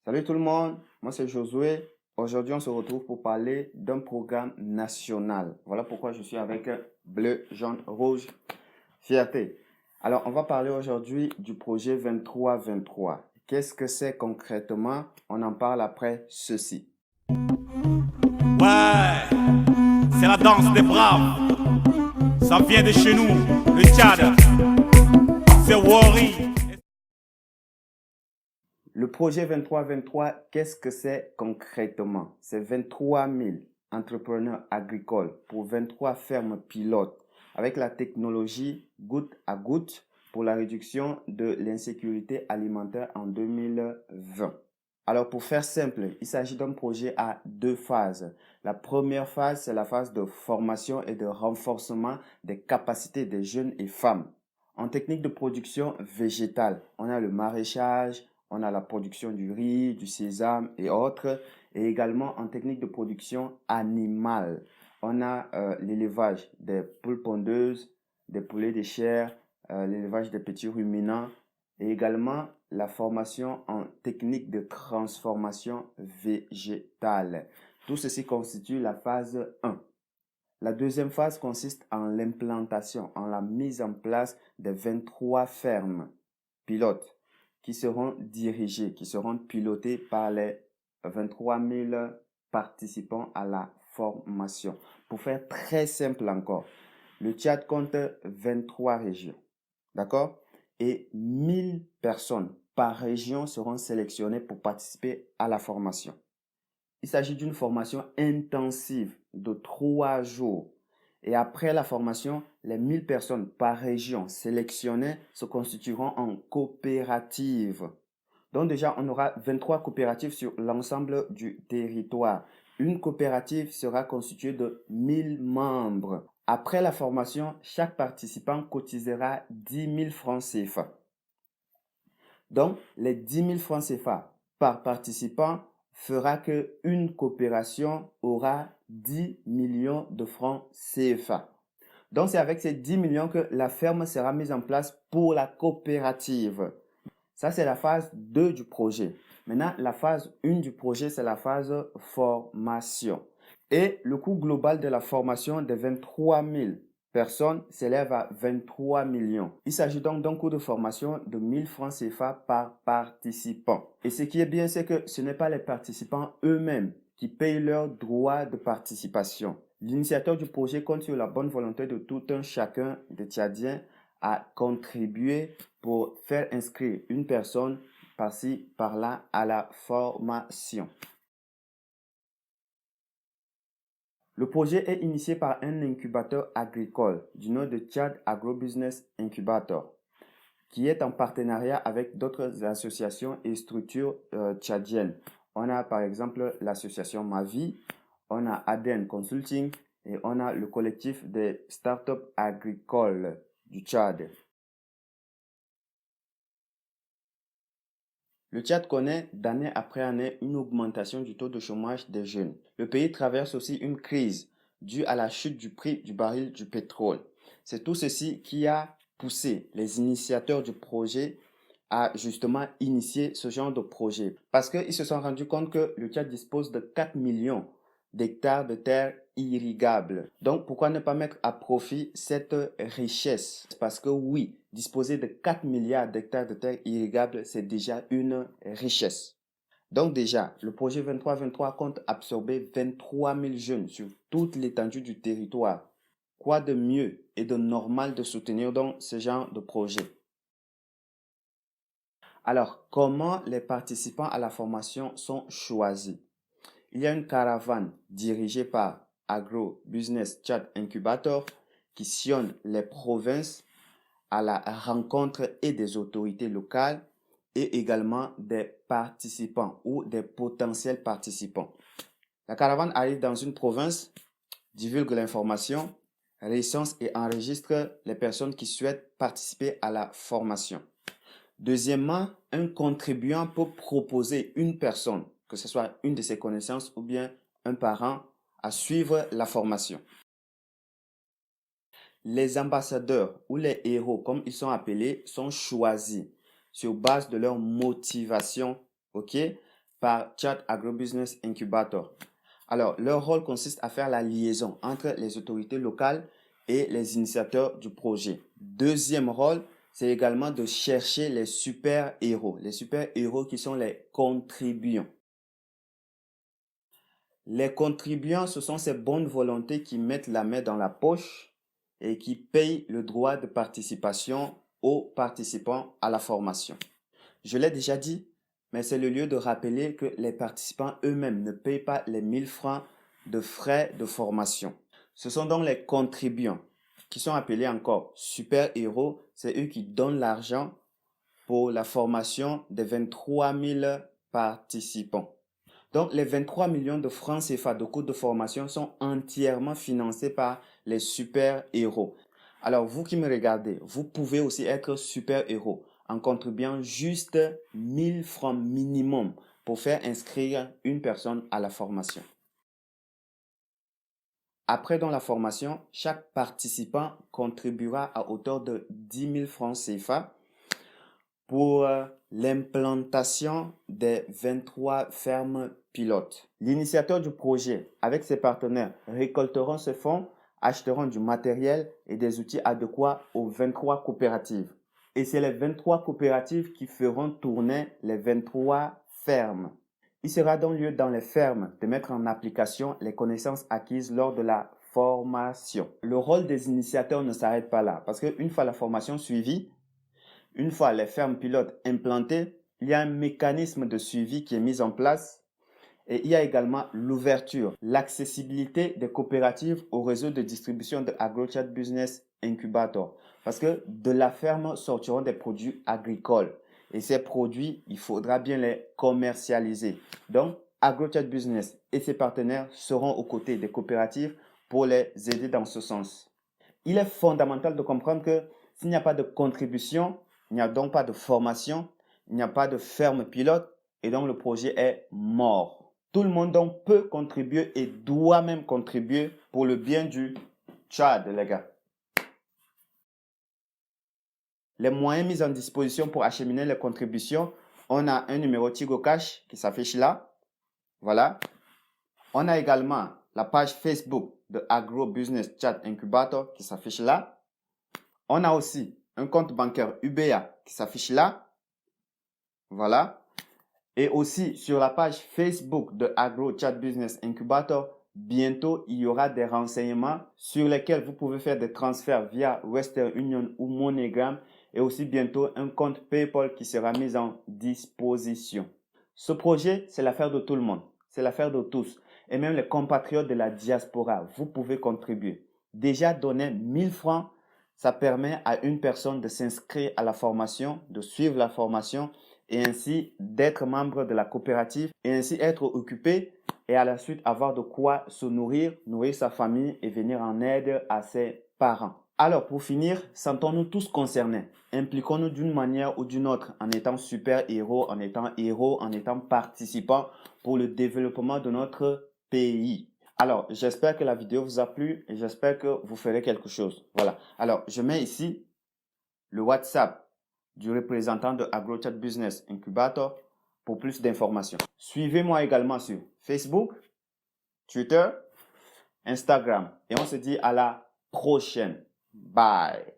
Salut tout le monde, moi c'est Josué. Aujourd'hui, on se retrouve pour parler d'un programme national. Voilà pourquoi je suis avec bleu, jaune, rouge, fierté. Alors, on va parler aujourd'hui du projet 23-23. Qu'est-ce que c'est concrètement? On en parle après ceci. Ouais, c'est la danse des braves. Ça vient de chez nous, le Tchad. C'est Wari. Le projet 23-23, qu'est-ce que c'est concrètement? C'est 23 000 entrepreneurs agricoles pour 23 fermes pilotes avec la technologie goutte à goutte pour la réduction de l'insécurité alimentaire en 2020. Alors pour faire simple, il s'agit d'un projet à deux phases. La première phase, c'est la phase de formation et de renforcement des capacités des jeunes et femmes. En technique de production végétale, on a le maraîchage, on a la production du riz, du sésame et autres. Et également en technique de production animale, on a l'élevage des poules pondeuses, des poulets de chair, l'élevage des petits ruminants et également la formation en technique de transformation végétale. Tout ceci constitue la phase 1. La deuxième phase consiste en l'implantation, en la mise en place des 23 fermes pilotes qui seront dirigées, qui seront pilotées par les 23 000 participants à la formation. Pour faire très simple encore, le Tchad compte 23 régions, d'accord? Et 1000 personnes par région seront sélectionnées pour participer à la formation. Il s'agit d'une formation intensive de 3 jours. Et après la formation, les 1000 personnes par région sélectionnées se constitueront en coopératives. Donc déjà, on aura 23 coopératives sur l'ensemble du territoire. Une coopérative sera constituée de 1000 membres. Après la formation, chaque participant cotisera 10 000 francs CFA. Donc, les 10 000 francs CFA par participant fera qu'une coopération aura 10 millions de francs CFA. Donc, c'est avec ces 10 millions que la ferme sera mise en place pour la coopérative. Ça, c'est la phase 2 du projet. Maintenant, la phase 1 du projet, c'est la phase formation. Et le coût global de la formation des 23 000 personnes s'élève à 23 millions. Il s'agit donc d'un coût de formation de 1000 francs CFA par participant. Et ce qui est bien, c'est que ce n'est pas les participants eux-mêmes qui payent leurs droits de participation. L'initiateur du projet compte sur la bonne volonté de tout un chacun des Tchadiens à contribuer pour faire inscrire une personne par-ci, par-là à la formation. Le projet est initié par un incubateur agricole du nom de Tchad Agrobusiness Incubator, qui est en partenariat avec d'autres associations et structures tchadiennes. On a par exemple l'association Mavi, on a Aden Consulting et on a le collectif des startups agricoles du Tchad. Le Tchad connaît d'année après année une augmentation du taux de chômage des jeunes. Le pays traverse aussi une crise due à la chute du prix du baril du pétrole. C'est tout ceci qui a poussé les initiateurs du projet à justement initier ce genre de projet. Parce qu'ils se sont rendus compte que le Tchad dispose de 4 millions d'hectares de terres irrigables. Donc, pourquoi ne pas mettre à profit cette richesse? Parce que oui, disposer de 4 milliards d'hectares de terres irrigables, c'est déjà une richesse. Donc déjà, le projet 23-23 compte absorber 23 000 jeunes sur toute l'étendue du territoire. Quoi de mieux et de normal de soutenir donc ce genre de projet? Alors, comment les participants à la formation sont choisis? Il y a une caravane dirigée par Agro Business Tchad Incubator qui sillonne les provinces à la rencontre et des autorités locales et également des participants ou des potentiels participants. La caravane arrive dans une province, divulgue l'information, recense et enregistre les personnes qui souhaitent participer à la formation. Deuxièmement, un contribuant peut proposer une personne, que ce soit une de ses connaissances ou bien un parent, à suivre la formation. Les ambassadeurs ou les héros, comme ils sont appelés, sont choisis sur base de leur motivation, ok, par Chat Agrobusiness Incubator. Alors, leur rôle consiste à faire la liaison entre les autorités locales et les initiateurs du projet. Deuxième rôle, c'est également de chercher les super-héros. Les super-héros qui sont les contributants. Les contributants, ce sont ces bonnes volontés qui mettent la main dans la poche et qui payent le droit de participation aux participants à la formation. Je l'ai déjà dit, mais c'est le lieu de rappeler que les participants eux-mêmes ne payent pas les 1000 francs de frais de formation. Ce sont donc les contributants qui sont appelés encore super-héros. C'est eux qui donnent l'argent pour la formation des 23 000 participants. Donc, les 23 millions de francs CFA de coûts de formation sont entièrement financés par les super-héros. Alors, vous qui me regardez, vous pouvez aussi être super-héros en contribuant juste 1000 francs minimum pour faire inscrire une personne à la formation. Après dans la formation, chaque participant contribuera à hauteur de 10 000 francs CFA pour l'implantation des 23 fermes pilotes. L'initiateur du projet, avec ses partenaires, récolteront ce fonds, achèteront du matériel et des outils adéquats aux 23 coopératives. Et c'est les 23 coopératives qui feront tourner les 23 fermes. Il sera donc lieu dans les fermes de mettre en application les connaissances acquises lors de la formation. Le rôle des initiateurs ne s'arrête pas là, parce qu'une fois la formation suivie, une fois les fermes pilotes implantées, il y a un mécanisme de suivi qui est mis en place et il y a également l'ouverture, l'accessibilité des coopératives au réseau de distribution de AgroChat Business Incubator. Parce que de la ferme sortiront des produits agricoles et ces produits, il faudra bien les commercialiser. Donc, AgroChat Business et ses partenaires seront aux côtés des coopératives pour les aider dans ce sens. Il est fondamental de comprendre que s'il n'y a pas de contribution, il n'y a donc pas de formation, il n'y a pas de ferme pilote et donc le projet est mort. Tout le monde donc peut contribuer et doit même contribuer pour le bien du Tchad, les gars. Les moyens mis en disposition pour acheminer les contributions, on a un numéro Tigo Cash qui s'affiche là. Voilà. On a également la page Facebook de Agro Business Chat Incubator qui s'affiche là. On a aussi un compte bancaire UBA qui s'affiche là. Voilà. Et aussi sur la page Facebook de Agro Chat Business Incubator, bientôt il y aura des renseignements sur lesquels vous pouvez faire des transferts via Western Union ou MoneyGram et aussi bientôt un compte PayPal qui sera mis en disposition. Ce projet, c'est l'affaire de tout le monde. C'est l'affaire de tous. Et même les compatriotes de la diaspora, vous pouvez contribuer. Déjà donner 1000 francs, ça permet à une personne de s'inscrire à la formation, de suivre la formation et ainsi d'être membre de la coopérative et ainsi être occupé et à la suite avoir de quoi se nourrir, nourrir sa famille et venir en aide à ses parents. Alors pour finir, sentons-nous tous concernés. Impliquons-nous d'une manière ou d'une autre en étant super-héros, en étant participants pour le développement de notre pays. Alors, j'espère que la vidéo vous a plu et j'espère que vous ferez quelque chose. Voilà. Alors, je mets ici le WhatsApp du représentant de AgroChat Business Incubator pour plus d'informations. Suivez-moi également sur Facebook, Twitter, Instagram. Et on se dit à la prochaine. Bye.